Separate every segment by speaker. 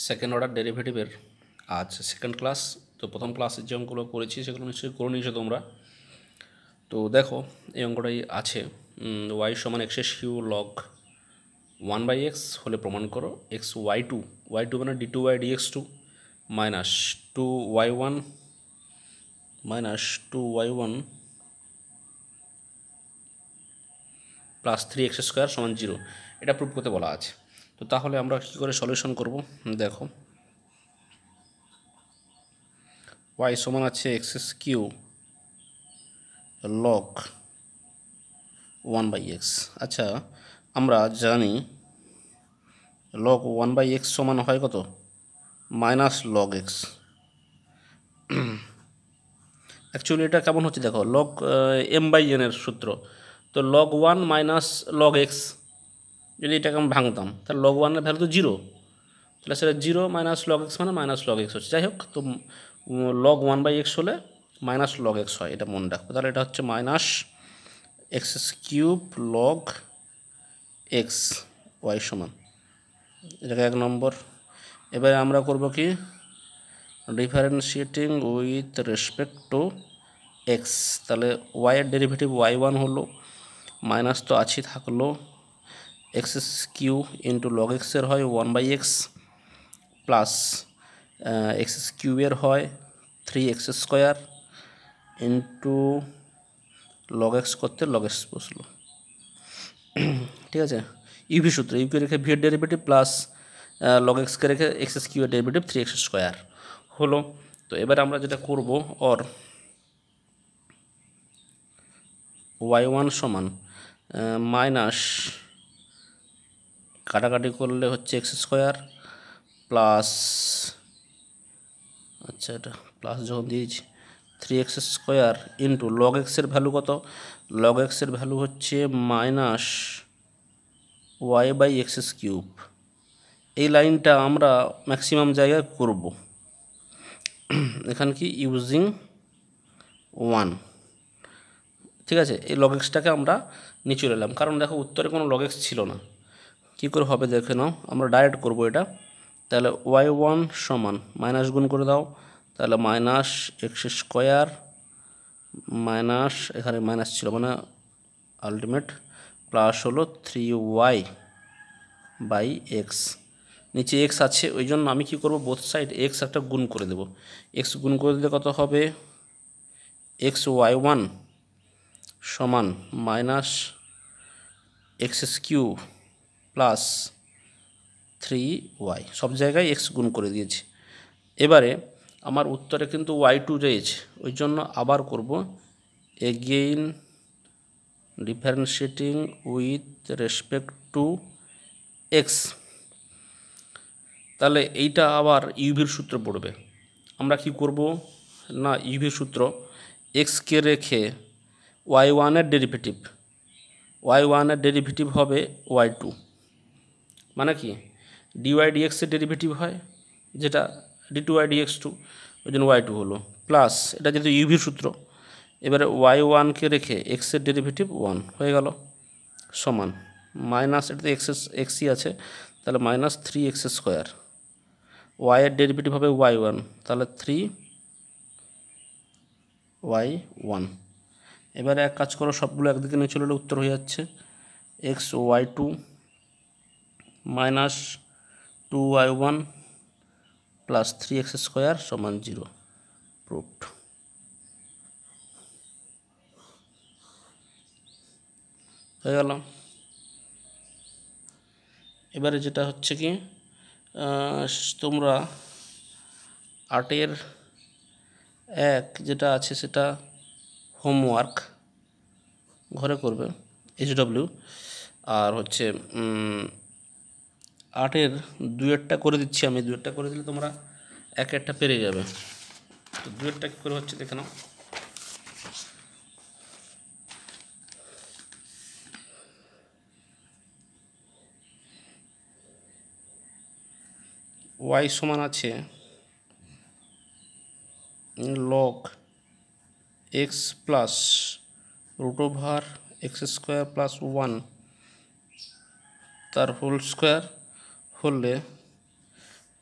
Speaker 1: Second order ডেরিভেটিভের আজ second class. তো প্রথম ক্লাসের যে অঙ্কগুলো করেছি সেগুলো নিশ্চয়ই করে নিয়েছো তোমরা। তো দেখো এই অঙ্কটাই আছে, ওয়াই সমান এক্সেস কিউ লগ 1/x হলে প্রমাণ করো এক্স ওয়াই টু মানে d two by d x two minus 2y1 plus 3x² সমান 0, এটা প্রুভ করতে বলা আছে। তো তাহলে আমরা কী করে সলিউশন করব দেখো, y সমান আছে এক্সেস কিউ লগ 1/x। আচ্ছা, আমরা জানি লগ 1/x সমান হয় কত, মাইনাস লগ এক্স। অ্যাকচুয়ালি এটা কেমন হচ্ছে দেখো, লগ m/n এর সূত্র, তো লগ 1 মাইনাস লগ এক্স, যদি এটাকে আমি ভাঙতাম তাহলে লগ 1-এর ভ্যালু তো 0, তাহলে সেটা 0 মাইনাস লগ এক্স মানে মাইনাস লগ এক্স হচ্ছে। যাই হোক, তো লগ 1/x হলে মাইনাস লগ এক্স হয়, এটা মনে রাখবো। তাহলে এটা হচ্ছে minus x cube log x y সমান, এটাকে 1 নম্বর। এবারে আমরা করব কি, differentiating with respect to x. তাহলে ওয়াইয়ের ডেরিভেটিভ y1 হলো, মাইনাস তো আছে থাকলো, এক্স কিউ ইন্টু লগ এক্সের হয় 1/x প্লাস এক্স কিউবের হয় 3x² ইন্টু লগ এক্স করতে লগ এক্স বসলো। ঠিক আছে, ইউভি সূত্র, ইউকে রেখে ভি এর ডেরিভেটিভ প্লাস লগ এক্সকে রেখে এক্স কিউবের ডেরিভেটিভ 3x² হলো। তো এবার আমরা যেটা করব, অর y1 সমান মাইনাস কাটাকাটি করলে হচ্ছে x² প্লাস, আচ্ছা এটা প্লাস যখন দিয়েছি 3x² ইন্টু লগ এক্সের ভ্যালু কত, লগ এক্সের ভ্যালু হচ্ছে মাইনাস y/x³। এই লাইনটা আমরা ম্যাক্সিমাম জায়গায় করব, এখানে কি ইউজিং 1। ঠিক আছে, এই লগ এক্সটাকে আমরা নিয়ে চলে এলাম, কারণ দেখো উত্তরে কোনো লগ এক্স ছিল না। কী করে হবে দেখে নাও, আমরা ডাইরেক্ট করব এটা। তাহলে y1 সমান মাইনাস গুণ করে দাও, তাহলে মাইনাস x² মাইনাস, এখানে মাইনাস ছিল মানে আলটিমেট প্লাস হলো 3y/x, নিচে x আছে ওই জন্য আমি কি করব, বোথ সাইড x একটা গুণ করে দেব। x গুণ করে দিলে কত হবে, xy1 সমান মাইনাস x³ প্লাস 3y, সব জায়গায় x গুণ করে দিয়েছি। এবারে আমার উত্তরে কিন্তু y2 রয়েছে, ওই জন্য আবার করব again differentiating with respect to x. তাহলে এইটা আবার ইউভির সূত্র পড়বে। আমরা কি করব না, ইউভির সূত্র, এক্সকে রেখে y1-এর ডেরিভেটিভ, y1-এর ডেরিভেটিভ হবে y2, মানে কি dy/dx-এর ডেরিভেটিভ হয় যেটা d2/dx2, ওই জন্য y2 হলো, প্লাস এটা যেহেতু ইউভির সূত্র, এবারে y1-কে রেখে এক্সের ডেরিভেটিভ 1 হয়ে গেল সমান মাইনাস, এটাতে এক্সই আছে, তাহলে মাইনাস 3x², ওয়াইয়ের ডেরিভেটিভ হবে y1, তাহলে 3y1। এবারে এক কাজ করো, সবগুলো একদিকে নিয়ে চলে এলে উত্তর হয়ে যাচ্ছে xy2 minus 2y1 plus 3x² সমান 0, প্রুভড। হয়ে গেল। এবারে যেটা হচ্ছে কি, তোমরা 8-এর 1 যেটা আছে সেটা হোমওয়ার্ক ঘরে করবে, HW। আর হচ্ছে 8-এর 2-এরটা করে দিচ্ছি আমি, 2-এরটা করে দিলে তোমরা 1-এরটা পেরে যাবে। তো 2-এরটা কী করে হচ্ছে দেখে নাও। y সমান আছে log x plus √x² plus 1 তার হোল স্কোয়ার হলে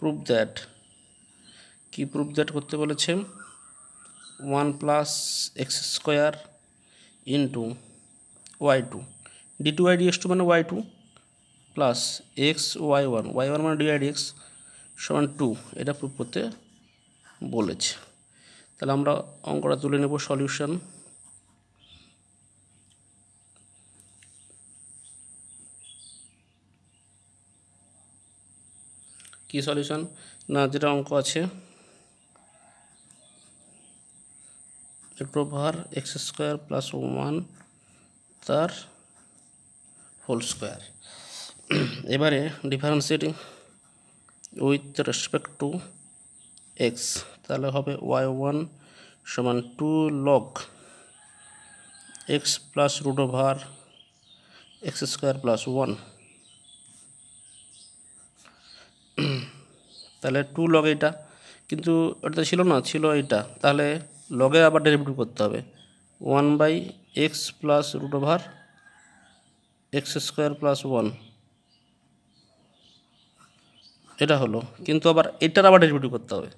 Speaker 1: প্রুভ দ্যাট, কি প্রুভ দ্যাট করতে বলেছে, 1 plus x square into y2 d2 dx2 মানে y2 প্লাস এক্স y1 মানে dx সমান 2, এটা প্রুভ করতে বলেছে। তাহলে আমরা অঙ্কটা তুলে নেব সলিউশন। কি সলিউশন না, যেটা অঙ্ক আছে √(x² + 1) তার হোল স্কোয়ার। এবারে differentiating with respect to x, তাহলে হবে y1 সমান 2 log x প্লাস √(x² + 1), তাহলে 2 log এটা, কিন্তু ওটা ছিল না, ছিল এটা, তাহলে লগে আবার ডেরিভেটিভ করতে হবে 1/x প্লাস √(x² + 1), এটা হলো, কিন্তু আবার এটার আবার ডেরিভেটিভ করতে হবে।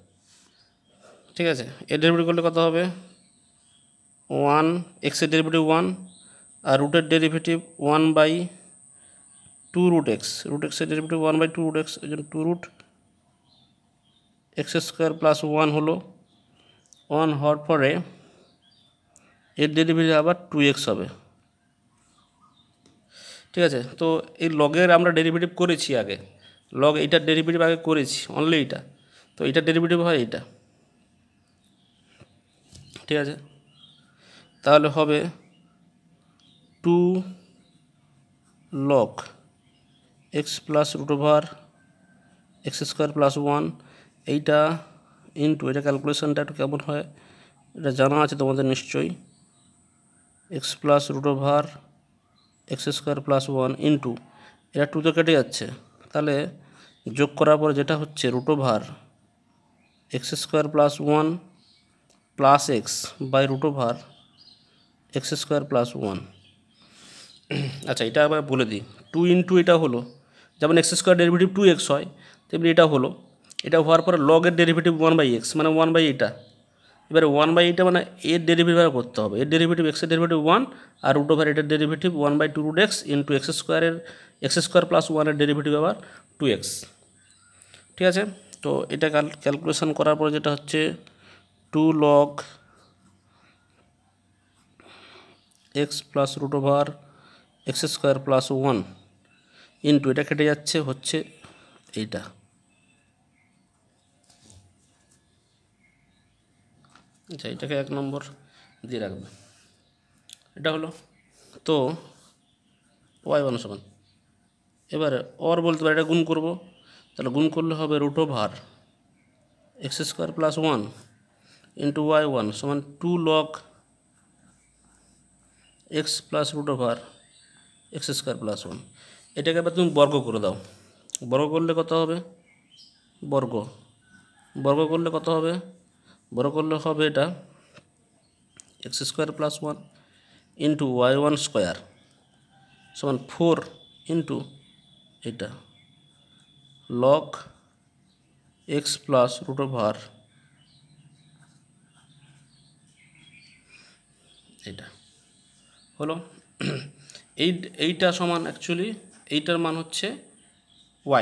Speaker 1: ঠিক আছে, এর ডেরিভেটিভ করলে কত হবে, 1 এক্সের ডেরিভেটিভ 1 আর রুটের ডেরিভেটিভ 1/2√x, √x-এর ডেরিভেটিভ 1/2√x, এই জন্য 2√x² + 1 হলো। 1 হওয়ার পরে এর ডেরিভেটিভ আবার 2x হবে। ঠিক আছে, তো এই লগের আমরা ডেরিভেটিভ করেছি আগে, লগ এইটার ডেরিভেটিভ আগে করেছি, অনলি এইটা, তো এইটার ডেরিভেটিভ হয় এইটা। ঠিক আছে, তাহলে হবে 2 log x প্লাস √(x² + 1), এইটা ইন্টু, এটা ক্যালকুলেশনটা একটু কেমন হয় এটা জানা আছে তোমাদের নিশ্চয়ই, x প্লাস √(x² + 1) ইন্টু, এটা 2 তো কেটে যাচ্ছে, তাহলে যোগ করার পরে যেটা হচ্ছে √(x² + 1) plus x by √(x² + 1). আচ্ছা, এটা আবার বলে দিই, 2 ইন্টু এটা হলো, যেমন x² ডেরিভেটিভ 2x হয়, তেমনি এটা হলো, এটা হওয়ার পরে লগের ডেরিভেটিভ 1/x মানে 1/, এটা এবারে 1/, মানে এর ডেরিভেটিভ করতে হবে, এর ডেরিভেটিভ এক্সের ডেরিভেটিভ 1 আর এটার ডেরিভেটিভ 1/2√x ইন্টু x² + 1 এর ডেরিভেটিভ আবার 2x। ঠিক আছে, তো এটা ক্যালকুলেশন করার পরে যেটা হচ্ছে 2 log x plus √(x² + 1) into, এটা কেটে যাচ্ছে, হচ্ছে এইটা। আচ্ছা, এটাকে 1 নম্বর দিয়ে রাখবে, এটা হলো। তো y1 সমান, এবারে ওর বলতে পারে এটা গুণ করব, তাহলে গুণ করলে হবে √(x² + 1) ইন্টু y1 সমান 2 log x প্লাস √(x² + 1). এটাকে এবার তুমি বর্গ করে দাও, বর্গ করলে কত হবে, বর্গ করলে কত হবে, বর্গ করলে হবে এটা x² + 1 ইন্টু y1 স্কোয়ার সমান 4 ইন্টু এটা log x প্লাস √(, এটা হলো। এইটা সমান অ্যাকচুয়ালি এইটার মান হচ্ছে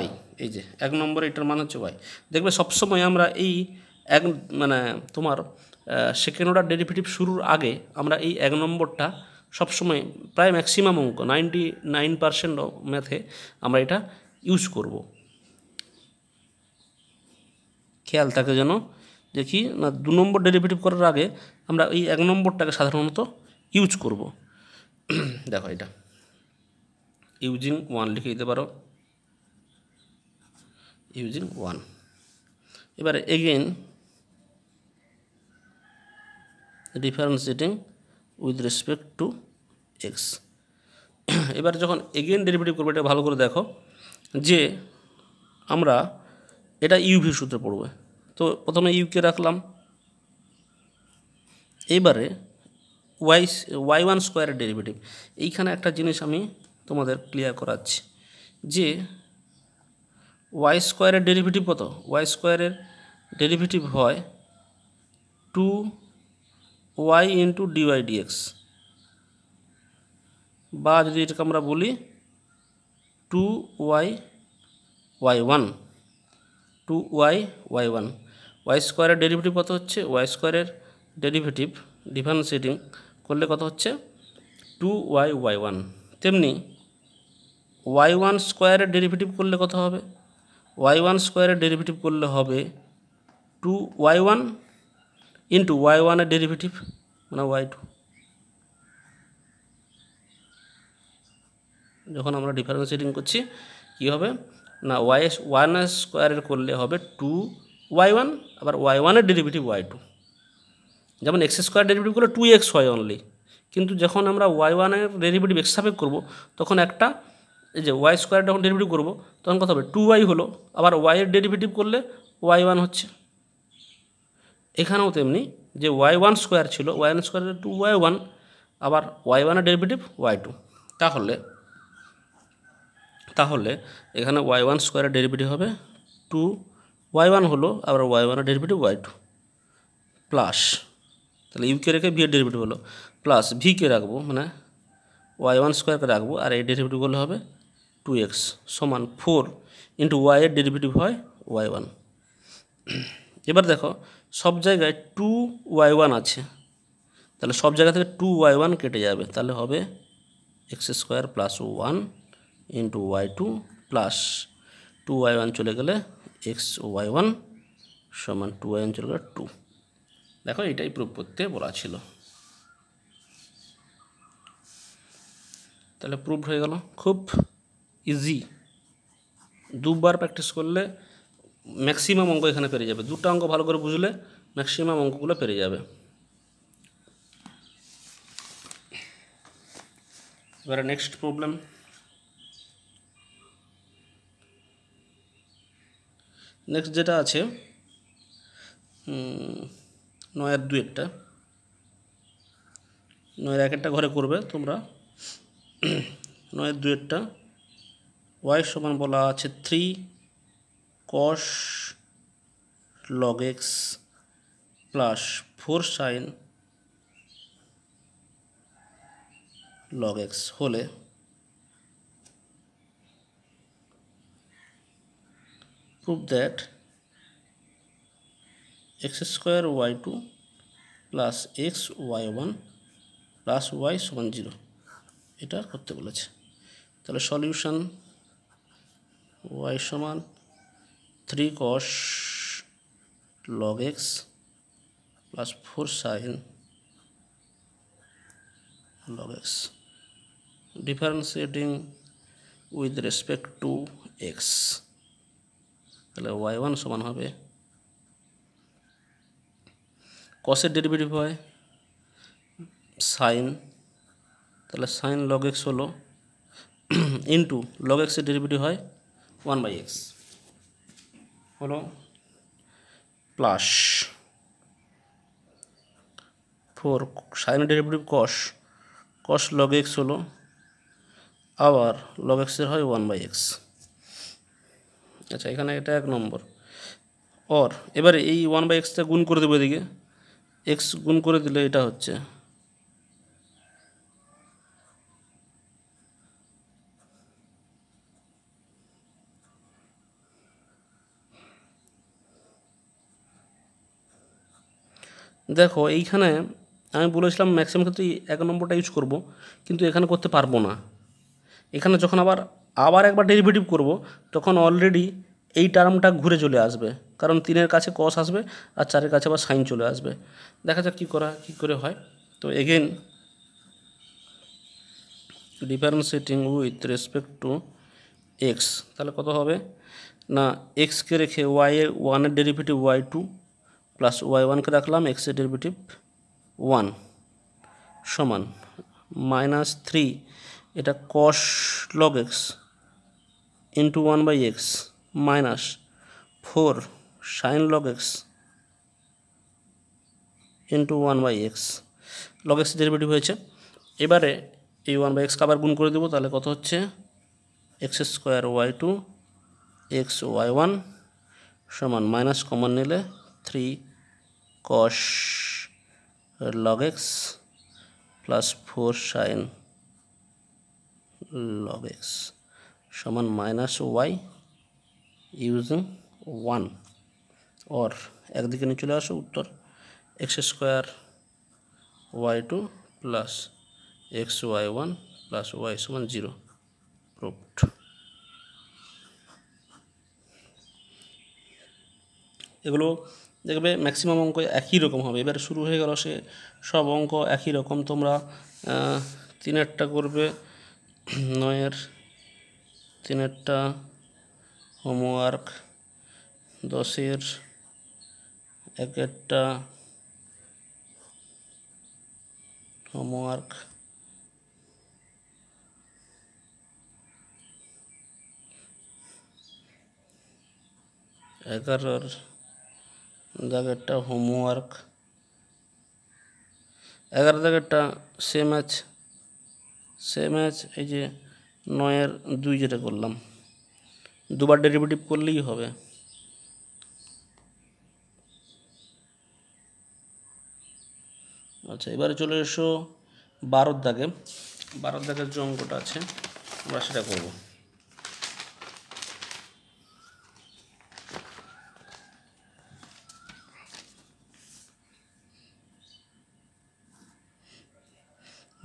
Speaker 1: y, এই যে 1 নম্বর, এইটার মান হচ্ছে y। দেখবে সবসময় আমরা এই মানে তোমার সেকেন্ড অর্ডার ডেরিভেটিভ শুরুর আগে আমরা এই 1 নম্বরটা সবসময়, প্রায় ম্যাক্সিমাম অঙ্ক 99% ম্যাথে আমরা এটা ইউজ করব, খেয়াল থাকে যেন, দেখি না 2 নম্বর ডেরিভেটিভ করার আগে আমরা এই 1 নম্বরটাকে সাধারণত ইউজ করব। দেখো, এটা ইউজিং 1 লিখে দিতে পারো, ইউজিং 1। এবারে again differentiating with respect to x. এবার যখন এগেইন ডেরিভেটিভ করবো, এটা ভালো করে দেখো যে আমরা এটা ইউভির সূত্রে পড়বে, তো প্রথমে ইউকে রাখলাম, এবারে y1 স্কোয়ারের ডেরিভেটিভ। এইখানে একটা জিনিস আমি তোমাদের ক্লিয়ার করাচ্ছি যে ওয়াই স্কোয়ারের ডেরিভেটিভ কত? ওয়াই স্কোয়ারের ডেরিভেটিভ হয় 2y ইন্টু ডিওয়াই ডিএক্স, বা যদি এটাকে আমরা বলি 2y y1, 2y y1। Y স্কোয়ারের ডেরিভেটিভ কত হচ্ছে? ওয়াই স্কোয়ারের ডেরিভেটিভ ডিফারেন্সিয়েটিং করলে কত হচ্ছে? 2y y1। তেমনি y1 স্কোয়ারের ডেরিভেটিভ করলে কত হবে? y1 স্কোয়ারের ডেরিভেটিভ করলে হবে 2y1 ইন্টু y1 এর ডেরিভেটিভ মানে y2। যখন আমরা ডিফারেন্সিয়েটিং করছি কী হবে না, ওয়ান স্কোয়ারের করলে হবে 2y1, আবার y1 এর ডেরিভেটিভ y2। যেমন এক্স স্কোয়ার ডেরিভেটিভ করলে 2x হয় অনলি, কিন্তু যখন আমরা y1 এর ডেরিভেটিভ এক্স সাপেক্ষ করবো তখন একটা এই যে ওয়াই স্কোয়ার যখন ডেরিভেটিভ করবো তখন কত হবে? 2y হলো, আবার y এর ডেরিভেটিভ করলে y1 হচ্ছে। এখানেও তেমনি যে y1 স্কোয়ার ছিল, y1 স্কোয়ারের 2y1, আবার y1 এর ডেরিভেটিভ y2। তাহলে এখানে y1 স্কোয়ারের ডেরিভেটিভ হবে 2y1 হলো, আবার y1 এর ডেরিভেটিভ y2 প্লাস, তাহলে ইউকে রেখে ভি এর ডেরিভেটিভ হলো, প্লাস ভিকে রাখবো মানে y1 স্কোয়ারকে রাখবো, আর এই ডেরিভেটিভগুলো হবে 2x সমান 4 ইন্টু y এর ডেরিভেটিভ হয় y1। এবার দেখো সব জায়গায় 2y1 আছে, তাহলে সব জায়গা থেকে 2y1 কেটে যাবে, তাহলে হবে x square plus 1 into y2 plus 2y1 চলে গেলে এক্স y1 সমান 2y1 চলে গেলে 2। দেখো এটাই প্রুভ করতে বলা ছিল, তাহলে প্রুভ হয়ে গেল। খুব ইজি, দুবার প্র্যাকটিস করলে ম্যাক্সিমাম অঙ্ক এখানে পেরে যাবে। দুটো অঙ্ক ভালো করে বুঝলে ম্যাক্সিমাম অঙ্কগুলো পেরে যাবে। এবারে নেক্সট প্রবলেম, নেক্সট যেটা আছে 9-2 9-1 ঘরে করবে তোমরা। 9-2 ওয়াই সমান বলা আছে 3 cos log x plus 4 sin log x হলে prove that x square y2 plus x y1 plus y সমান 0, এটা করতে বলেছে। তাহলে সলিউশন y সমান 3 cos log x plus 4 sin log x differentiating with respect to x, তাহলে y1 সমান হবে কসের ডেরিভেটিভ হয় সাইন, তাহলে সাইন log x হলো ইন্টু log x এর ডেরিভেটিভ হয় 1/x হলো, প্লাস 4 সাইনের ডেরিভেটিভ cos log x হলো, আবার log x এর হয় 1/x। আচ্ছা এখানে এটা 1 নম্বর। और এবারে এই 1/x-টা গুণ করে দেবো, এদিকে x গুণ করে দিলে এটা হচ্ছে দেখো এইখানে আমি বলেছিলাম ম্যাক্সিমাম ক্ষেত্রে 1 নম্বরটা ইউজ করব, কিন্তু এখানে করতে পারবো না। এখানে যখন আবার একবার ডেরিভেটিভ করব তখন অলরেডি এই টার্মটা ঘুরে চলে আসবে, কারণ 3-এর কাছে cos আসবে আর 4-এর কাছে আবার সাইন চলে আসবে। দেখা যাক কী করে হয়। তো again differentiating with respect to x, তাহলে কত হবে না, এক্সকে রেখে y1 ডেরিভেটিভ y2 প্লাস y1কে রাখলাম এক্সের ডেরিভেটিভ 1 সমান -3 এটা cos log x into 1/x minus 4 sin log x into 1/x, log x derivative হয়েছে। এবারে এই 1/x আবার গুণ করে দেবো, তাহলে কত হচ্ছে x² y2 x y one সমান মাইনাস কমন নিলে 3 cos log x plus 4 sin log x সমান মাইনাস ওয়াই ইউজিং 1 और একদিকে নিয়ে চলে আসো উত্তর x square y two plus x y one plus y সমান 0 প্রুভড। এগুলো দেখবে ম্যাক্সিমাম অঙ্ক একই রকম হবে। এবার শুরু হয়ে গেল সে সব অঙ্ক একই রকম। তোমরা 3-এরটা করবে 9-এর 3-এরটা হোমওয়ার্ক, 10-এর 1-এরটা হোমওয়ার্ক, 11-এর দাগেরটা হোমওয়ার্ক, 11 দাগেরটা সেম আছে এই যে 9-এর 2 যেটা করলাম, দুবার ডেরিভেটিভ করলেই হবে। আচ্ছা, এবারে চলে এসো 12-র দাগে। 12-র দাগের যে অঙ্কটা আছে আমরা সেটা করব।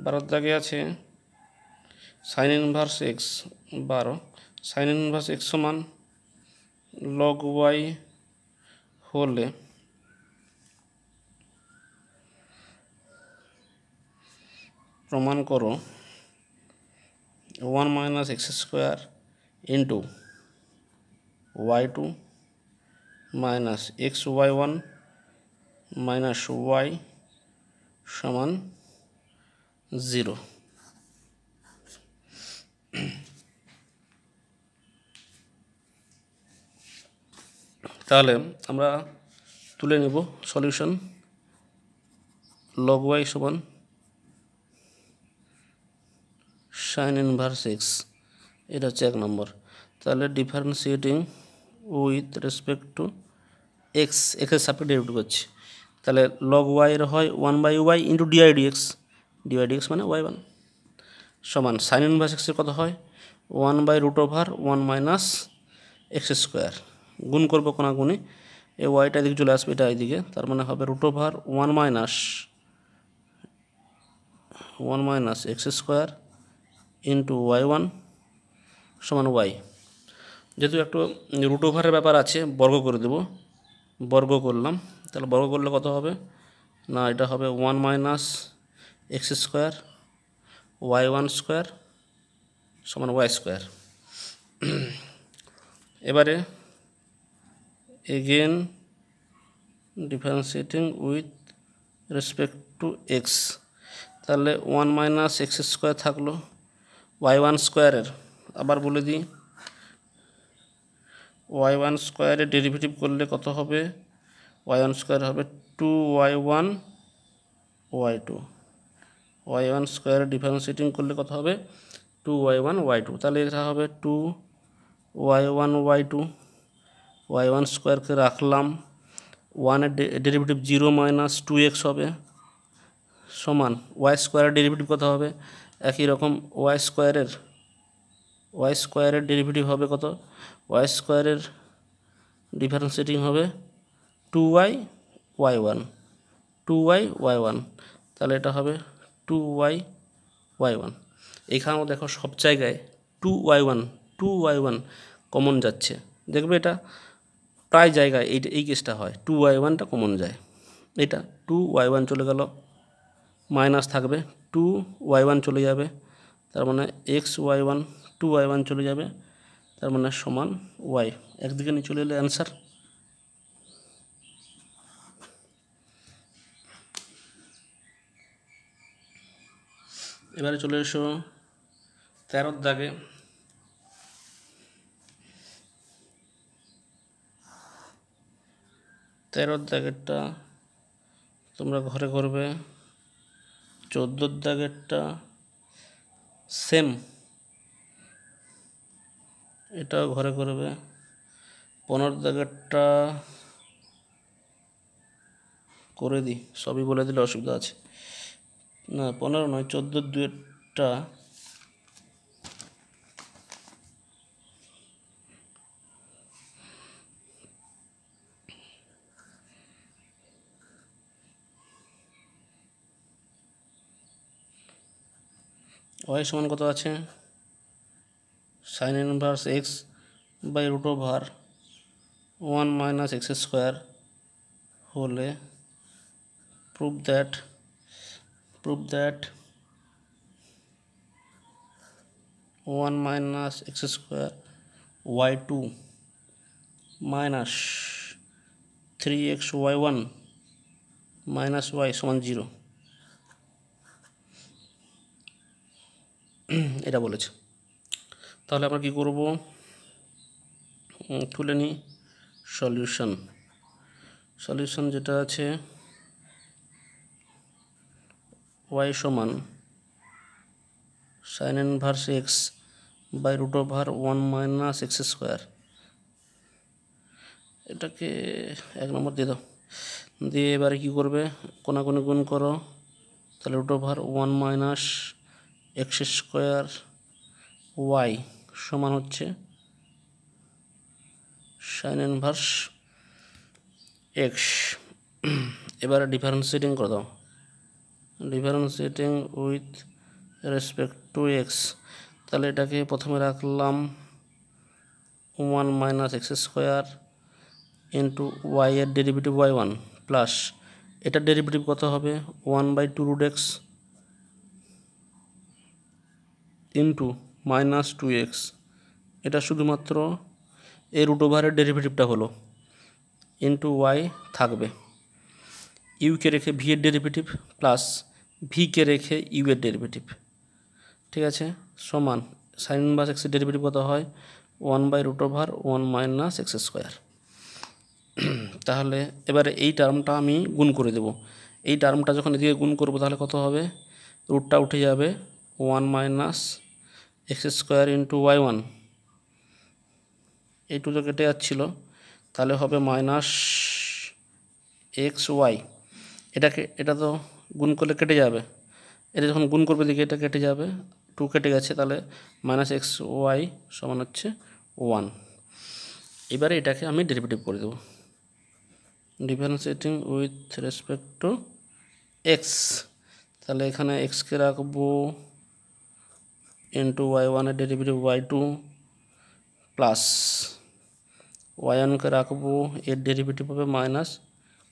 Speaker 1: বারোর দাগে আছে sine inverse x 12, sine inverse x সমান লগ ওয়াই হলে প্রমাণ করো 1 minus x square into y two minus x y one minus y সমান 0। তাহলে আমরা তুলে নেব সলিউশন। লগ ওয়াই সমান সাইন ইনভার্স এক্স, এটা হচ্ছে 1 নম্বর। তাহলে differentiating with respect to x, এক্সের সাপেক্ষে ডেরিভেটিভ করছি। তাহলে লগ ওয়াইয়ের হয় 1/y into dy dx, dy dx মানে y1 সমান সাইন ইনভার্স এক্সের কত হয় 1/√1 মাইনাস এক্স স্কোয়ার, গুণ করবো কোনাগুনি, এই ওয়াইটা এদিকে চলে আসবে, এটা এইদিকে, তার মানে হবে √1 minus x square into y1 সমান ওয়াই। যেহেতু একটু √এর ব্যাপার আছে, বর্গ করে দেব, বর্গ করলাম। তাহলে বর্গ করলে কত হবে না, এটা হবে 1 minus x square y1 square সমান ওয়াই স্কোয়ার। এবারে again differentiating with respect to x, তাহলে 1 মাইনাস এক্স স্কোয়ার থাকলো y1 স্কোয়ারের, আবার বলে দিই y1 স্কোয়ারের ডেরিভেটিভ করলে কত হবে, y1 স্কোয়ার হবে 2y1 y2, y1 স্কোয়ারের ডিফারেন্সিয়েটিং করলে কত হবে 2y1 y2, তাহলে এটা হবে 2y1 y2, y1 স্কোয়ারকে রাখলাম, 1-এর ডেরিভেটিভ 0 মাইনাস 2x হবে সমান ওয়াই স্কোয়ারের ডেরিভেটিভ কত হবে, একই রকম ওয়াই স্কোয়ারের ডেরিভেটিভ হবে কত, ওয়াই স্কোয়ারের ডিফারেন্সিয়েটিং হবে 2y y1, 2y y1, তাহলে এটা হবে 2y y1। এখানেও দেখো সব জায়গায় 2y1 কমন যাচ্ছে, দেখবে এটা প্রায় জায়গায় এই কেসটা হয়, 2y1টা কমন যায়, এটা 2y1 চলে গেল, মাইনাস থাকবে 2y1 চলে যাবে, তার মানে এক্স y1 2y1 চলে যাবে, তার মানে সমান ওয়াই, একদিকে নিয়ে চলে এলে অ্যান্সার। এবারে চলে এসো 13-র দাগে। 13-র দাগেরটা তোমরা ঘরে করবে, 14-র দাগেরটা সেম, এটাও ঘরে করবে, 15 দাগেরটা করে দিই, সবই বলে দিলে অসুবিধা আছে। না 15 নয়, 14-2-টা y সমান কত আছে, sin inverse x by root over 1 minus x square হলে prove that 1 minus x square y2 minus 3x y1 minus y সমান 0 এটা বলেছে। তাহলে আমরা কি করব, তুলে নিই সলিউশন যেটা আছে y সমান sine inverse x by root over 1 minus x square, এটাকে 1 নম্বর দিয়ে দাও, দিয়ে এবারে কী করবে, কোনাকুনি গুণ করো, তাহলে root over 1 minus x square y সমান হচ্ছে সাইন ইনভার্স এক্স। এবারে ডিফারেন্সিয়েটিং করে দাও, differentiating with respect to x, তাহলে এটাকে প্রথমে রাখলাম 1 minus x square into y এর ডেরিভেটিভ y1 প্লাস এটার ডেরিভেটিভ কত হবে 1/2 root x into minus 2x, এটা শুধুমাত্র এই রুট ওভারের ডেরিভেটিভটা হলো, ইন্টু ওয়াই থাকবে, ইউকে রেখে ভি এর ডেরিভেটিভ প্লাস ভিকে রেখে ইউ এর ডেরিভেটিভ, ঠিক আছে, সমান সাইন ইনভার্স এক্সের ডেরিভেটিভ কত হয় 1/√1 মাইনাস এক্স স্কোয়ার। তাহলে এবারে এই টার্মটা আমি গুণ করে দেব, এই টার্মটা যখন এদিকে গুণ করব তাহলে কত হবে, রুটটা উঠে যাবে 1 minus x square into y1, এই টু তো কেটে যাচ্ছিলো, তাহলে হবে মাইনাস এক্স ওয়াই, এটা তো গুণ করলে কেটে যাবে, এটা যখন গুণ করবে দিকে এটা কেটে যাবে, 2 কেটে গেছে, তাহলে মাইনাস এক্স ওয়াই সমান হচ্ছে 1। এবারে এটাকে আমি ডেরিভেটিভ করে দেবো, differentiating with respect to x, তাহলে এখানে এক্সকে রাখবো ইন্টু y1 এর ডেরিভেটিভ y2 প্লাস y1কে রাখবো এর ডেরিভেটিভ হবে মাইনাস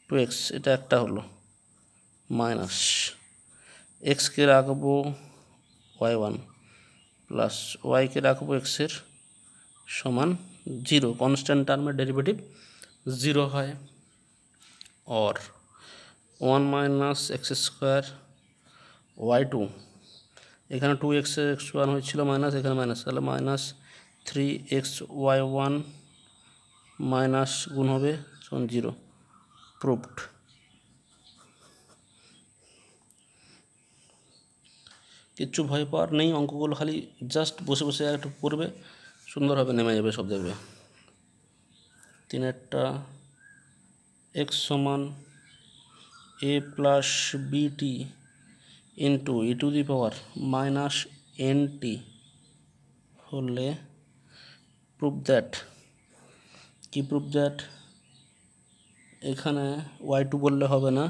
Speaker 1: 2x, এটা একটা হলো, মাইনাস এক্সকে রাখবো y1 প্লাস ওয়াইকে রাখবো এক্সের সমান 0, কনস্ট্যান্ট টার্মের ডেরিভেটিভ 0 হয়, और 1 মাইনাস এক্স স্কোয়ার y2, এখানে 2x x1 হয়েছিল মাইনাস, এখানে মাইনাস, তাহলে মাইনাস 3x y1 মাইনাস গুণ হবে সমান 0, প্রুভড। কিচ্ছু ভয় পাওয়ার নেই, অঙ্কগুলো খালি জাস্ট বসে বসে একটু পড়বে, সুন্দরভাবে নেমে যাবে সব, দেখবে। 3টা এক্স সমান a plus b t into e to the power minus n t হলে প্রুভ দ্যাট, কি প্রুভ দ্যাট, এখানে y2 বললে হবে না,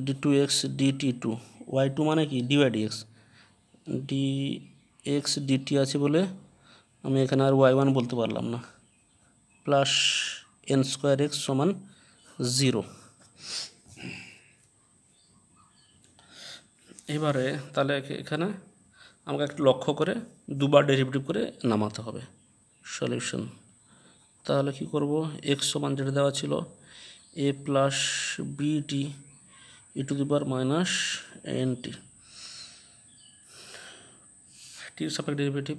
Speaker 1: d2x dt2, y2 মানে কি dy/dx, dx dt আছে বলে আমি এখানে আর y1 বলতে পারলাম না, প্লাস n স্কোয়ার এক্স সমান 0। এবারে তাহলে এখানে আমাকে একটু লক্ষ্য করে দুবার ডেরিভেটিভ করে নামাতে হবে সলিউশন। তাহলে কি করব, এক্স সমান যেটা দেওয়া ছিল এ প্লাস বিটি ই to the power minus n t, টির সাপেক্ষে derivative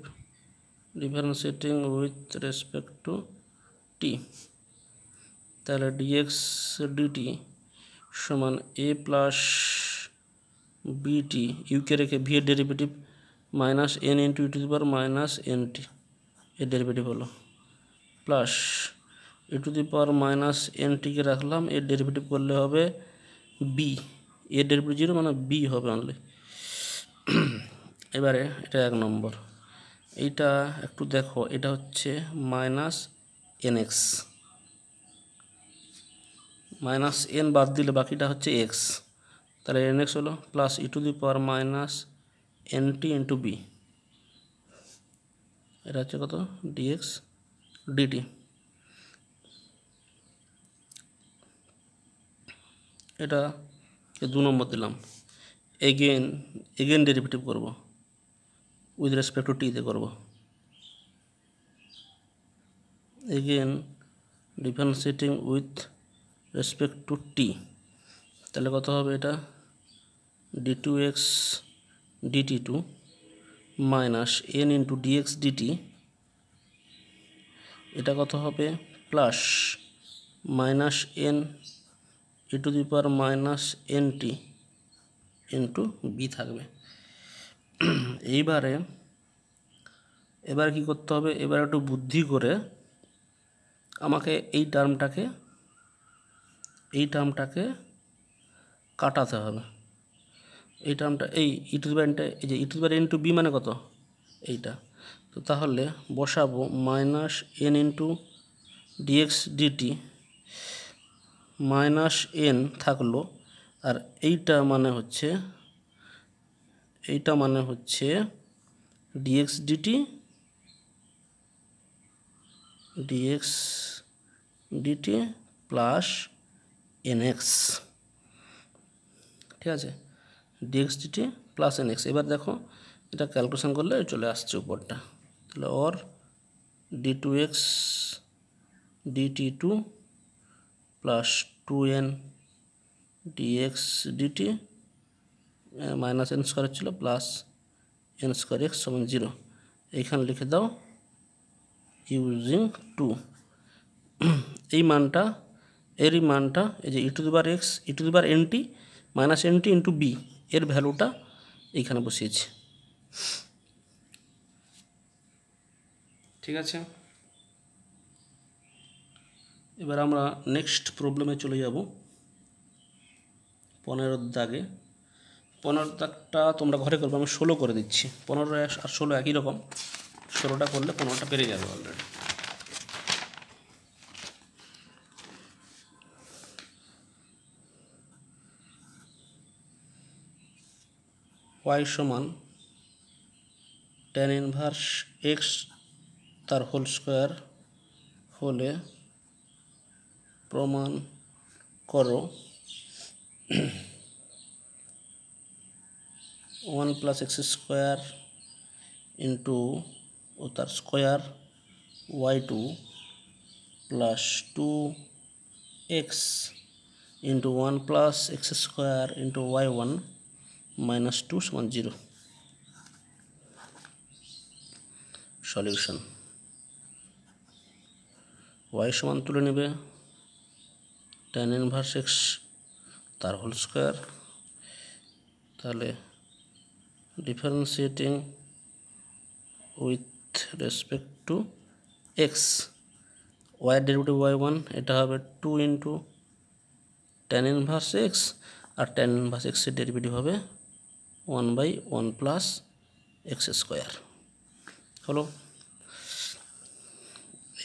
Speaker 1: differentiating with respect to t, তাহলে ডিএক্স ডিটি সমান এ প্লাস বিটি, ইউকে রেখে ভি এর derivative minus n into e to the power minus n t, এর ডেরিভেটিভ হলো প্লাস e⁻n টিকে রাখলাম, এর ডেরিভেটিভ করলে হবে বি, এর ডেরিভেটিভ 0 মানে বি হবে অনলি। এবারে এটা 1 নম্বর। এইটা একটু দেখো, এটা হচ্ছে -nx, -n বাদ দিলে বাকিটা হচ্ছে x, তাহলে nx হলো প্লাস e⁻−nt ইন্টু বি, এটা হচ্ছে কত dx dt। এটা 2 নম্বর দিলাম। এগেন ডেরিভেটিভ করব, উইথ রেসপেক্ট টু টিতে করব। Again differentiating with respect to t, তাহলে কত হবে এটা d2x dt2 minus n into dx dt, এটা কত হবে plus -n e⁻−nt into B থাকবে। এবার কি করতে হবে, এবার একটু বুদ্ধি করে আমাকে এই টার্মটাকে কাটাতে হবে। এই টার্মটা এই e⁻n-টা, এই যে e⁻n টু বি মানে কত এইটা, তো তাহলে বসাবো -n into dx dt, -n থাকলো, আর এইটা মানে হচ্ছে dx dt প্লাস nx, ঠিক আছে, dx dt প্লাস nx। এবার দেখো এটা ক্যালকুলেশন করলে চলে আসছে উপরটা, তাহলে ওর d2x dt2 plus 2n dx dt minus n square ছিল প্লাস n স্কোয়ার x সমান 0, এইখানে লিখে দাও ইউজিং 2। এই মানটা এরই মানটা এই যে e⁻x e⁻nt minus nt into B, এর ভ্যালুটা এইখানে বসিয়েছি, ঠিক আছে। এবার আমরা নেক্সট প্রবলেমে চলে যাব, 15 দাগে। 15 দাগটা তোমরা ঘরে করবে, আমি 16 করে দিচ্ছি। 15 আর 16 একই রকম, 16টা করলে 15টা পেরে যাবে অলরেডি। y সমান tan ইনভার্স x তার হোল স্কোয়ার হলে প্রমাণ করো 1 প্লাস x স্কোয়ার ইন্টু ও তার square y2 plus 2x into 1 plus x square into y1 minus 2 সমান 0। সলিউশন, y সমান তুলে নেবে tan ইনভার্স x তার হোল স্কোয়ার, তাহলে differentiating with respect to x, y এর ডেরিভেটিভ y1, এটা হবে 2 ইন্টু tan ইনভার্স x, আর tan ইনভার্স x এর ডেরিভেটিভ হবে 1/1 প্লাস x স্কোয়ার। হলো,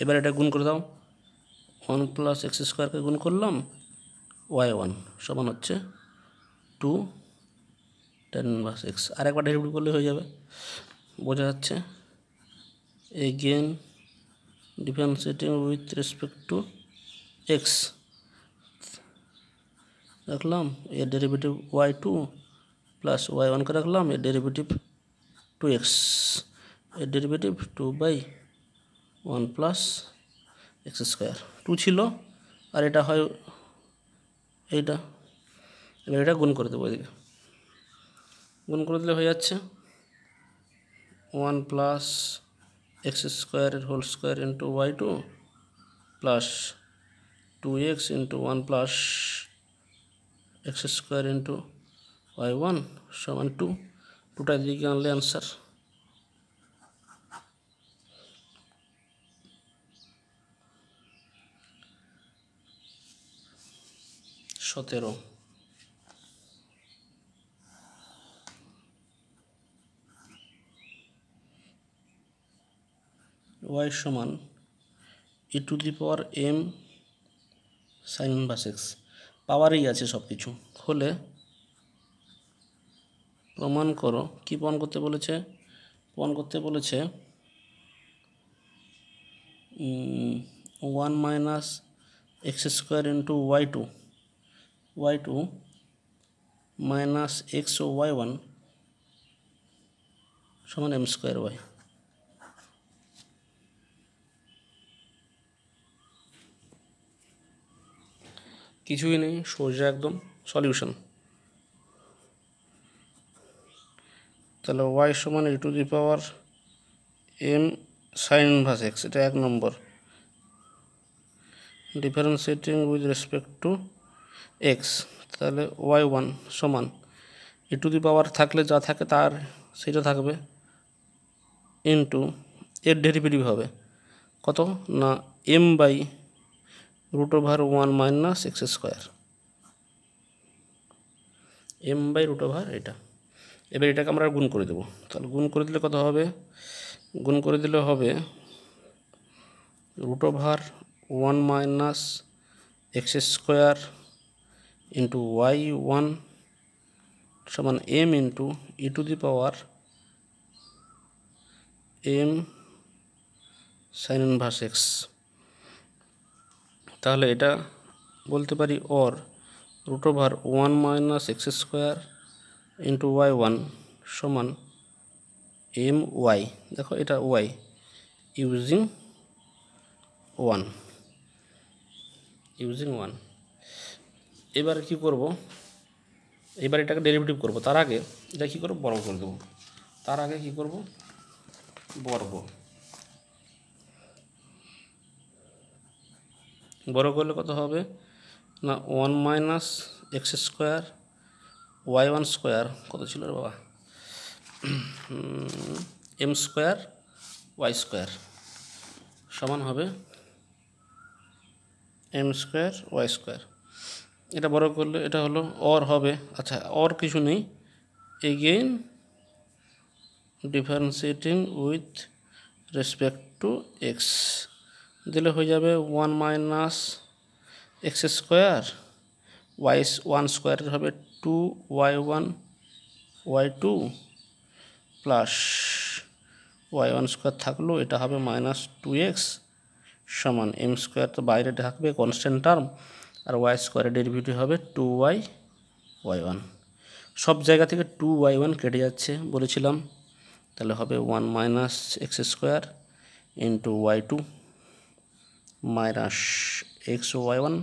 Speaker 1: এবার এটা গুণ করে দাও, 1 প্লাস x স্কোয়ারকে গুণ করলাম y1 সমান হচ্ছে 2 tan ইনভার্স x, আর একবার ডেরিভেটিভ করলে হয়ে যাবে, বোঝা যাচ্ছে। Again differentiating with respect to x রাখলাম, এর ডেরিভেটিভ y2 প্লাস y1 কে রাখলাম, এর ডেরিভেটিভ 2x, এর ডেরিভেটিভ 2/1 প্লাস x স্কোয়ার, 2 ছিল আর এটা হয় এইটা। এবার এটা গুণ করে দেবো, এদিকে গুণ করে দিলে হয়ে যাচ্ছে 1 প্লাস x স্কোয়ারের whole square into y2 plus 2x into 1 plus x square into y1 সমান 2। 2টা দিকে আনলে অ্যান্সার। 17 y সমান e to the power m sine inverse x পাওয়ারেই আছে সব কিছু হলে প্রমাণ করো। কি প্রমাণ করতে বলেছে? প্রমাণ করতে বলেছে 1 minus x square into y2 minus x ও y1 সমান m স্কোয়ার y। কিছুই নেই, সোজা একদম সলিউশন। তাহলে y সমান e to the power m sine inverse x, এটা 1 নম্বর। Differentiating with respect to x, তাহলে y1 সমান e টু দি পাওয়ার থাকলে যা থাকে তার সেটা থাকবে ইন্টু এর ডেরিভেটিভ হবে কত না m by root over 1 minus x square, m by root over এটা। এবার এটাকে আমরা গুণ করে দেবো। তাহলে গুণ করে দিলে কত হবে? গুণ করে দিলে হবে root over 1 minus x square into y1 সমান m into e to the power m sine inverse x। তাহলে এটা বলতে পারি or root over 1 minus x square into y1 সমান m y, দেখো এটা y ইউজিং 1। এবার কি করব? এবার এটাকে ডেরিভেটিভ করব। তার আগে এটা কী করব? বর্গ করে দেবো। তার আগে কি করব? বর্গ করলে কত হবে না 1 minus x square y1 square কত ছিল রে বাবা, m স্কোয়ার y স্কোয়ার সমান হবে m স্কোয়ার y স্কোয়ার। এটা বড় করলে এটা হলো অর হবে। আচ্ছা, অর কিছু নেই, again differentiating with respect to x দিলে হয়ে যাবে 1 মাইনাস এক্স স্কোয়ার y1 স্কোয়ারের হবে 2y1 y2 plus y1 square থাকলো, এটা হবে মাইনাস 2x সমান m স্কোয়ার তো বাইরে থাকবে কনস্ট্যান্ট টার্ম, আর y স্কোয়ারের ডেরিভেটিভ হবে 2y y1। সব জায়গা থেকে 2y1 কেটে যাচ্ছে বলেছিলাম, তাহলে হবে 1 minus x square into y2 minus x y1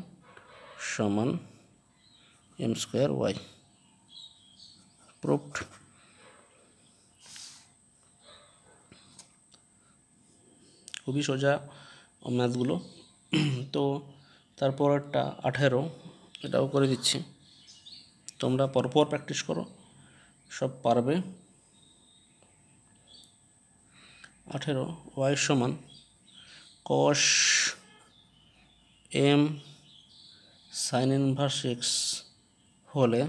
Speaker 1: সমান m স্কোয়ার y। প্রুফড। খুবই সোজা ম্যাথগুলো। তো তারপরটা 18, এটাও করে দিচ্ছি, তোমরা পরপর প্র্যাকটিস করো, সব পারবে। 18 y সমান cos m sine inverse x হলে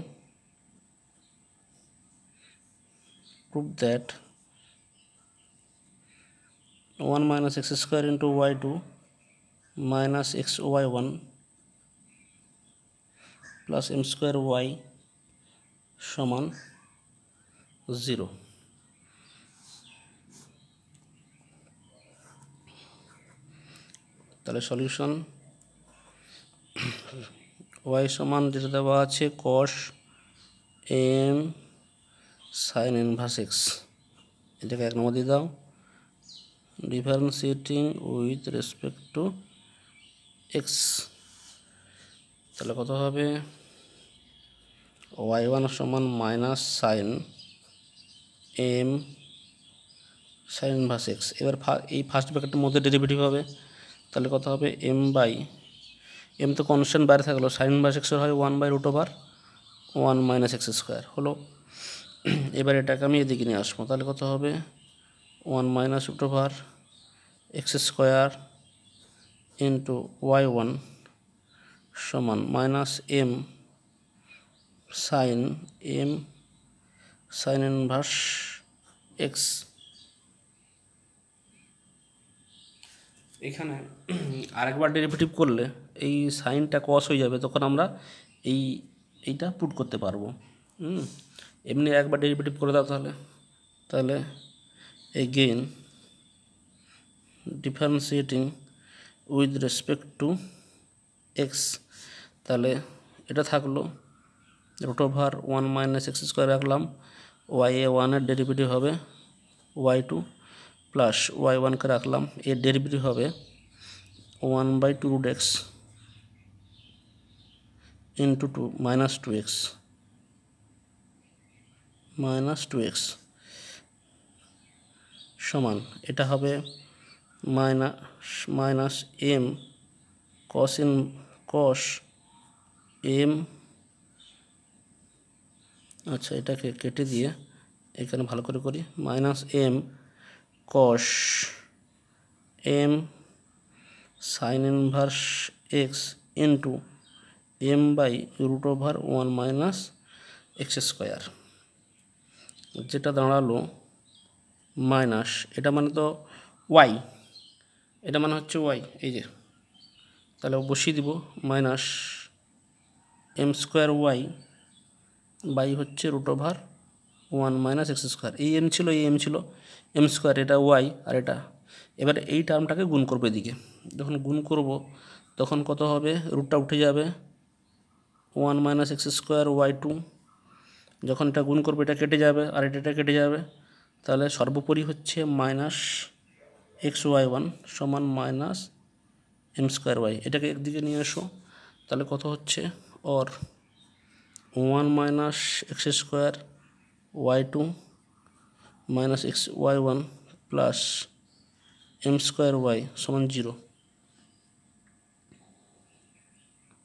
Speaker 1: prove that 1 minus x square into y2 minus x y1 plus m square y সমান 0। তাহলে সলিউশন y সমান যেটা দেওয়া আছে cos m sine inverse x, এটাকে 1 নম্বর দিয়ে দাও। Differentiating with respect to x, তাহলে কত হবে y1 সমান minus sine m sine inverse x। এবার এই ফার্স্ট ব্র্যাকেটের মধ্যে ডেরিভেটিভ হবে, তাহলে কত হবে m বাই m তো কনস্ট্যান্ট বাইরে থাকলো, সাইন ইনভার্স x হয় 1 by root over 1 minus x square হলো। এবার এটাকে আমি এদিকে নিয়ে আসবো, তাহলে কত হবে 1 minus root over x square into y1 সমান minus m sine m sine inverse x. এখানে আরেকবার ডেরিভেটিভ করলে এই সাইনটা কস হয়ে যাবে, তখন আমরা এইটা পুট করতে পারবো। এমনি একবার ডেরিভেটিভ করে দাও তাহলে again differentiating with respect to x, তাহলে এটা থাকলো √1 - x² রাখলাম, y1 ডেরিভেটিভ হবে y2 প্লাস y1কে রাখলাম, এর ডেরিভেটিভ হবে 1/2√x ইন্টু 2 -2x সমান এটা হবে মাইনাস এম কস এম। আচ্ছা, এটাকে কেটে দিয়ে এখানে ভালো করে করি, minus m cos m sine inverse x into m/√1 - x², যেটা দাঁড়ালো মাইনাস, এটা মানে তো ওয়াই, এটা মানে হচ্ছে ওয়াই, এই যে, তাহলে বসিয়ে দিব মাইনাস m²y বাই হচ্ছে √1 - x²। এই এম ছিল m², এটা ওয়াই আর এটা, এবার এই টার্মটাকে গুণ করবো এদিকে, যখন গুণ করব তখন কত হবে, রুটটা উঠে যাবে 1 - x² y2, যখন এটা গুণ করবো এটা কেটে যাবে আর এটা কেটে যাবে, তাহলে সর্বোপরি হচ্ছে -xy1 সমান -m²y। এটাকে একদিকে নিয়ে এসো, তাহলে কত হচ্ছে ওর 1 - x² y2 -xy1 plus m²y সমান 0।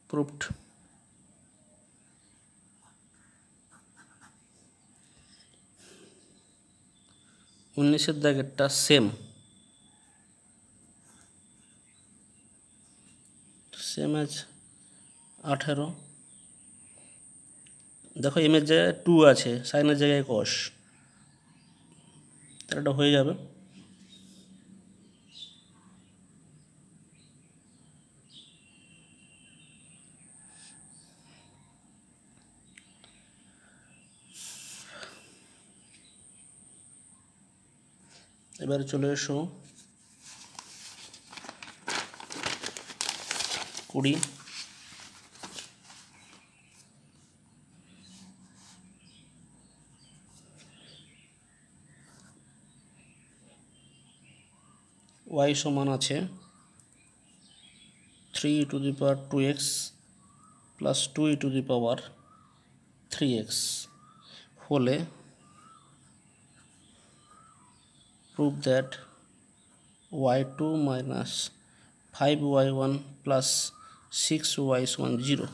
Speaker 1: প্রুফড। 19 দাগেরটা সেম অ্যাজ 18। দেখো এমের জায়গায় 2 আছে, সাইনের জায়গায় কস, তাহলে এটা হয়ে যাবে। এবারে চলে এসো 20। y সমান আছে 3e⁻²x প্লাস 2e⁻3x হলে prove that y2 minus 5y1 plus 6y সমান 0।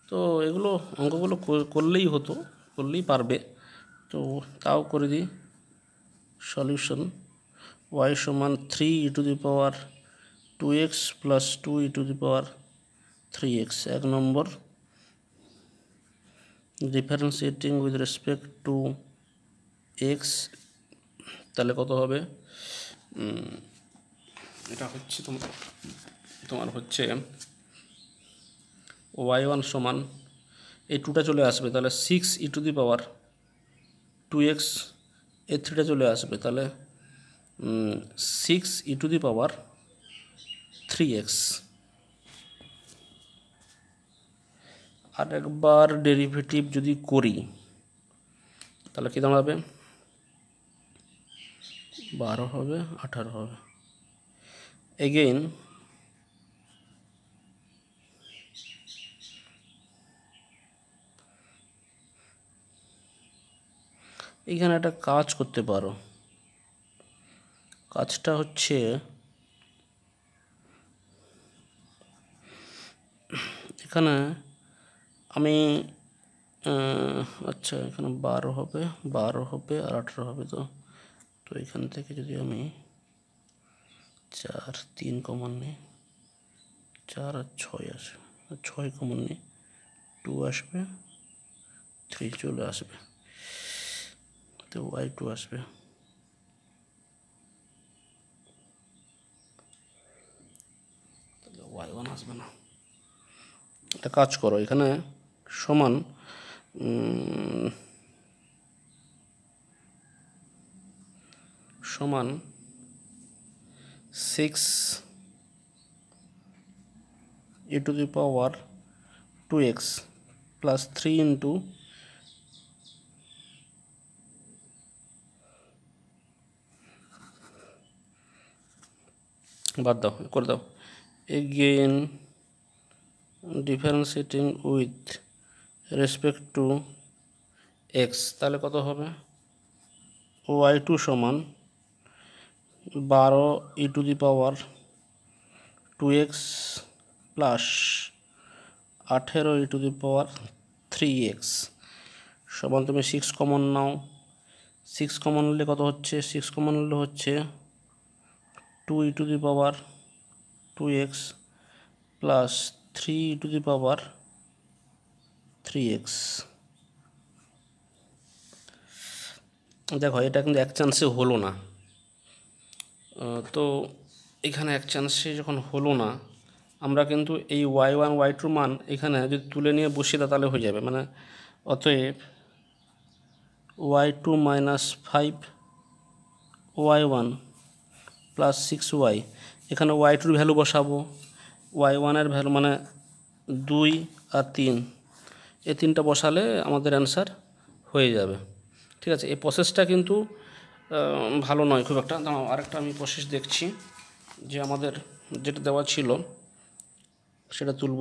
Speaker 1: তো এগুলো অঙ্কগুলো করলেই হতো, করলেই পারবে, তো তাও করে দিই। সলিউশন y সমান 3e⁻2x প্লাস 2e⁻3x, 1 নম্বর differentiating with respect to x, তাহলে কত হবে, এটা হচ্ছে তোমার হচ্ছে y1 সমান, এই 2টা চলে আসবে, তাহলে 6e⁻2x, এই 3টা চলে আসবে, তাহলে 6e⁻3x। আর একবার ডেরিভেটিভ যদি করি তাহলে কী দাঁড়াবে, 12 হবে 18 হবে। এগেইন এইখানে একটা কাজ করতে পারো, কাজটা হচ্ছে এখানে আমি আচ্ছা, এখানে 12 হবে আর 18 হবে, তো এখান থেকে যদি আমি 4 3 কমন নিই, 4 আর 6 আসবে, 6 কমন নেই, 2 আসবে, 3 চলে আসবে, তো y2 আসবে। তাহলে y1 আসবে না। একটা কাজ করো, এখানে সমান সমান 6 e to the power 2x plus 3 into বাদ দাও, করে দাও, again differentiating with respect to x, তাহলে কত হবে, y2 সমান 12 e to the power 2x plus 18 e to the power 3x সমান, তুমি 6 কমন নাও, 6 কমন নিলে কত হচ্ছে, 6 কমন নিলে হচ্ছে 2 e to the power 2x plus 3 e to the power 3x। দেখো এটা কিন্তু এক চান্সে হলো না, তো এখানে এক চান্সে যখন হলো না, আমরা কিন্তু এই y1 y2 মান এখানে যদি তুলে নিয়ে বসিয়ে দাও তাহলে হয়ে যাবে, মানে অতএব y2 minus 5 y1 plus 6y, এখানে y2 ভ্যালু বসাবো, y1 এর ভ্যালু মানে 2 আর 3, এই 3টা বসালে আমাদের অ্যান্সার হয়ে যাবে। ঠিক আছে, এই প্রসেসটা কিন্তু ভালো নয় খুব একটা। দাঁড়াও, আরেকটা আমি প্রসেস দেখছি, যে আমাদের যেটা দেওয়া ছিল সেটা তুলব।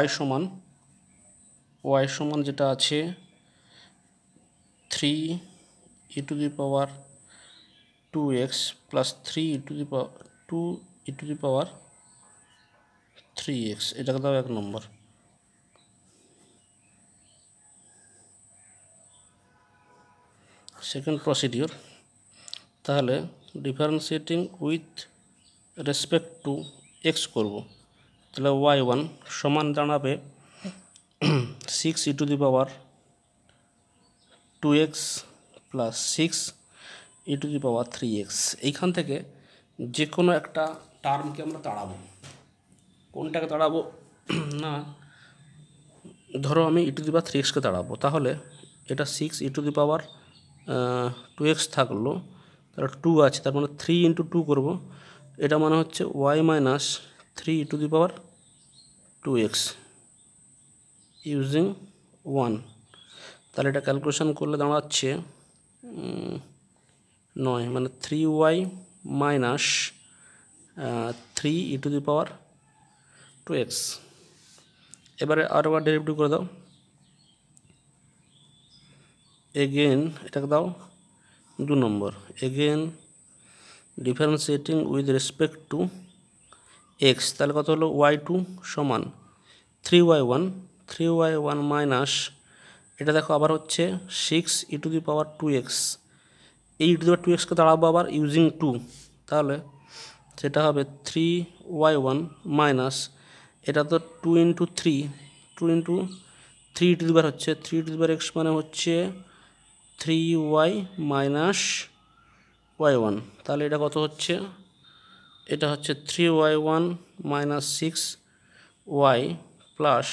Speaker 1: y সমান যেটা আছে 3 e to the power 2x plus 3 e to the power 2 e to the power 3x, এটাকে দাও 1 নম্বর। সেকেন্ড প্রসিডিওর, তাহলে differentiating with respect to x করব, তাহলে y1 সমান দাঁড়াবে 6 e to the power 2x plus 6 e to the power 3x। এইখান থেকে যে কোনো একটা টার্মকে আমরা তাড়াবো, কোনটাকে তাড়াবো না, ধরো আমি e to the power 3xকে তাড়াবো, তাহলে এটা 6 e to the power 2x থাকলো, তাহলে 2 আছে, তার মানে 3 ইন্টু 2 করবো, এটা মানে হচ্ছে y minus 3 e to the power 2x using 1, তাহলে এটা ক্যালকুলেশন করলে দাঁড়াচ্ছে 9, মানে 3y minus 3 e to the power 2x। এবারে আরেকবার ডেরিভেটিভ করে দাও, এগেন এটাকে দাও 2 নম্বর, again differentiating with respect to x, তাহলে কত হলো, y2 সমান 3y1 মাইনাস, এটা দেখো আবার হচ্ছে 6 e to the power 2x, এই e to the power 2xকে দাঁড়াবো আবার ইউজিং 2, তাহলে সেটা হবে 3y1 মাইনাস, এটা তো 2 into 3, 2 into 3 e to the power হচ্ছে 3 e to the power x, মানে হচ্ছে 3y মাইনাস y1, তাহলে এটা কত হচ্ছে, এটা হচ্ছে 3y1 minus 6y plus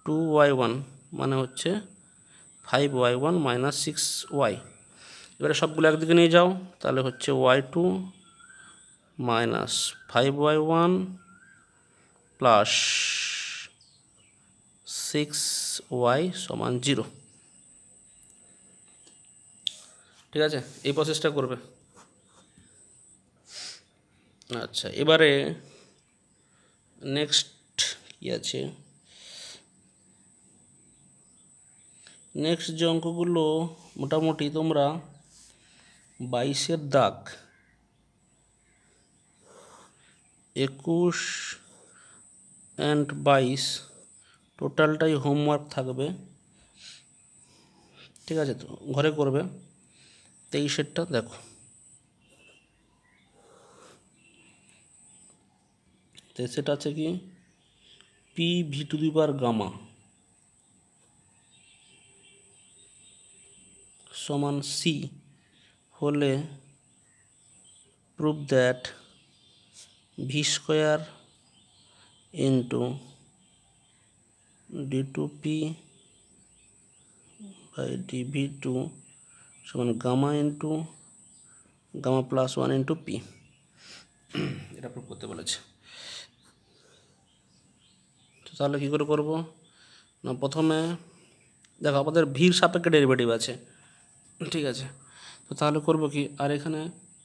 Speaker 1: 2y1, মানে হচ্ছে 5y1 মাইনাস 6y। এবারে সবগুলো একদিকে নিয়ে যাও, তাহলে হচ্ছে y2 minus 5y1 plus 6y সমান 0। ঠিক আছে, এই প্রসেসটা করবে। আচ্ছা, এবারে নেক্সট কি আছে, নেক্সট যে অঙ্কগুলো মোটামুটি তোমরা 22-এর দাগ, 21 and 22 টোটালটাই হোমওয়ার্ক থাকবে। ঠিক আছে, তো ঘরে করবে। 23-এরটা দেখো, তো সেটা আছে কি p v to the power gamma সমান সি হলে prove that v square into d two p by d v two সমান gamma into gamma plus 1 into p. এটা প্রুভ করতে বলেছে। তো তাহলে কী করে করবো না, প্রথমে দেখো আমাদের ভির সাপেক্ষে ডেরিভেটিভ আছে, ঠিক আছে। তো তাহলে করব কি, আর এখানে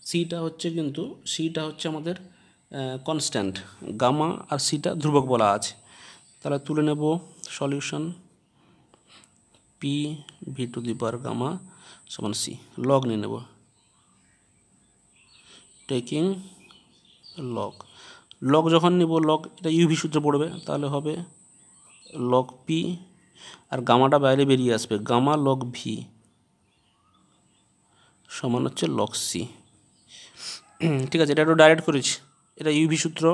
Speaker 1: সিটা হচ্ছে কিন্তু সিটা হচ্ছে আমাদের কনস্ট্যান্ট, গামা আর সিটা ধ্রুবক বলা আছে। তাহলে তুলে নেব solution p v to the power gamma সমান সি, লগ নিয়ে নেব, টেকিং লগ যখন নিব লগ এটা ইউভি সূত্রে পড়বে, তাহলে হবে লগ পি আর গামাটা বাইরে বেরিয়ে আসবে, গামা লগ ভি সমান হচ্ছে লগ সি। ঠিক আছে, এটা একটু ডাইরেক্ট করেছি, এটা ইউভি সূত্র,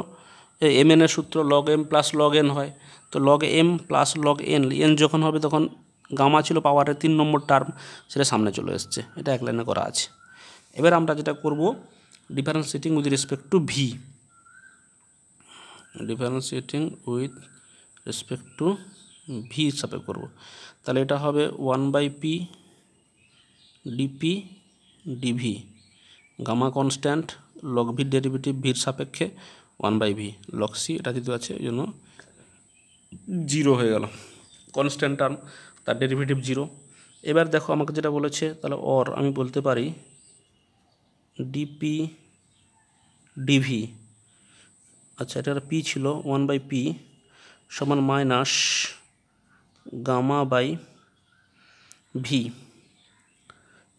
Speaker 1: এম এন এর সূত্র log m plus log n হয়। তো log m plus log n, n যখন হবে তখন গামা ছিল পাওয়ারের 3 নম্বর টার্ম, সেটা সামনে চলে এসছে, এটা এক লাইনে করা আছে। এবার আমরা যেটা করব differentiating with respect to v, differentiating with respect to v হিসাবে করব। তাহলে এটা হবে 1/p dp dv, gamma constant, log ভির ডেরিভেটিভ ভির সাপেক্ষে 1/v, লগ সি এটা দিতে আছে, এই জন্য 0 হয়ে গেল, কনস্ট্যান্ট টার্ম তার ডেরিভেটিভ 0। এবার দেখো আমাকে যেটা বলেছে, তাহলে অর আমি বলতে পারি ডিপি ডিভি, আচ্ছা এটা পি ছিল 1/p সমান মাইনাস গামা বাই ভি।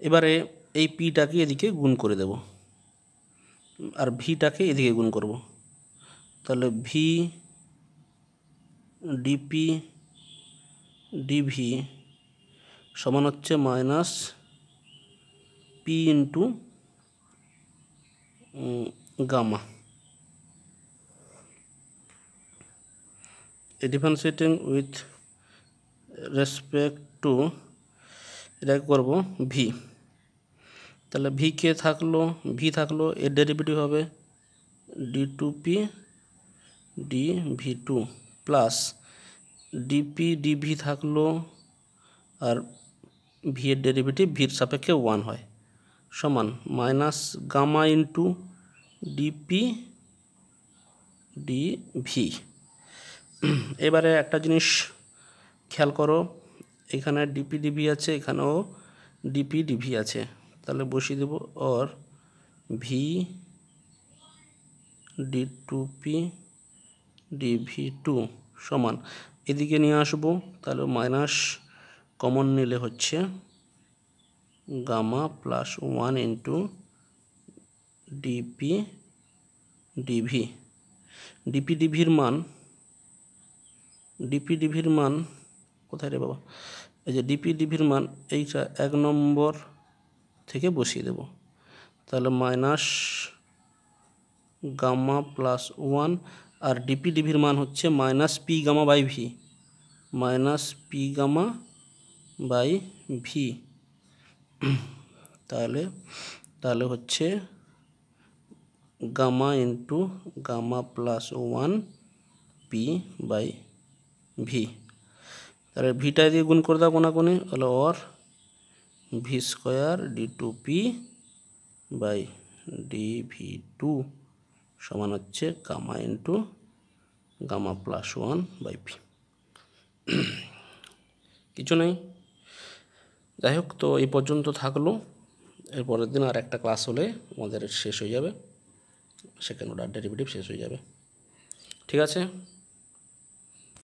Speaker 1: এবারে এই পিটাকে এদিকে গুণ করে দেব আর ভিটাকে এদিকে গুণ করব, তাহলে ভি ডিপি ডিভি সমান হচ্ছে minus p into gamma. Differentiating with respect to এটা করব ভি, তাহলে ভি কে থাকলো, ভি থাকলো, এর ডেরিভেটিভ হবে d two p d v two plus dp dv থাকলো, আর ভি এর ডেরিভেটিভ ভির সাপেক্ষে 1 হয়, সমান minus gamma into DP dv. এবারে একটা জিনিস খেয়াল করো, এখানে ডিপি ডিভি আছে, এখানেও ডিপি ডিভি আছে, তাহলে বসিয়ে দেব or v d two p d v to সমান, এদিকে নিয়ে আসবো, তাহলে মাইনাস কমন নিলে হচ্ছে gamma plus 1 into DP d v. D p ডিভির মান কোথায় রে বাবা, এই যে ডিপি ডিভির মান এইটা 1 নম্বর থেকে বসিয়ে দেব, তাহলে মাইনাস গামা প্লাস 1 আর ডিপি ডিভির মান হচ্ছে minus p gamma by v, minus p gamma by v, তাহলে হচ্ছে gamma into gamma plus 1 p by v. তাহলে ভিটা দিয়ে গুণ করে দেবো কোনাকুনি, তাহলে or v square d two p by d v two সমান হচ্ছে gamma into gamma plus 1 by p. কিছু নেই, যাই হোক, তো এই পর্যন্ত থাকলো। এর পরের দিন আর একটা ক্লাস হলে আমাদের শেষ হয়ে যাবে, সেকেন্ড অর্ডার ডেরিভেটিভ শেষ হয়ে যাবে, ঠিক আছে।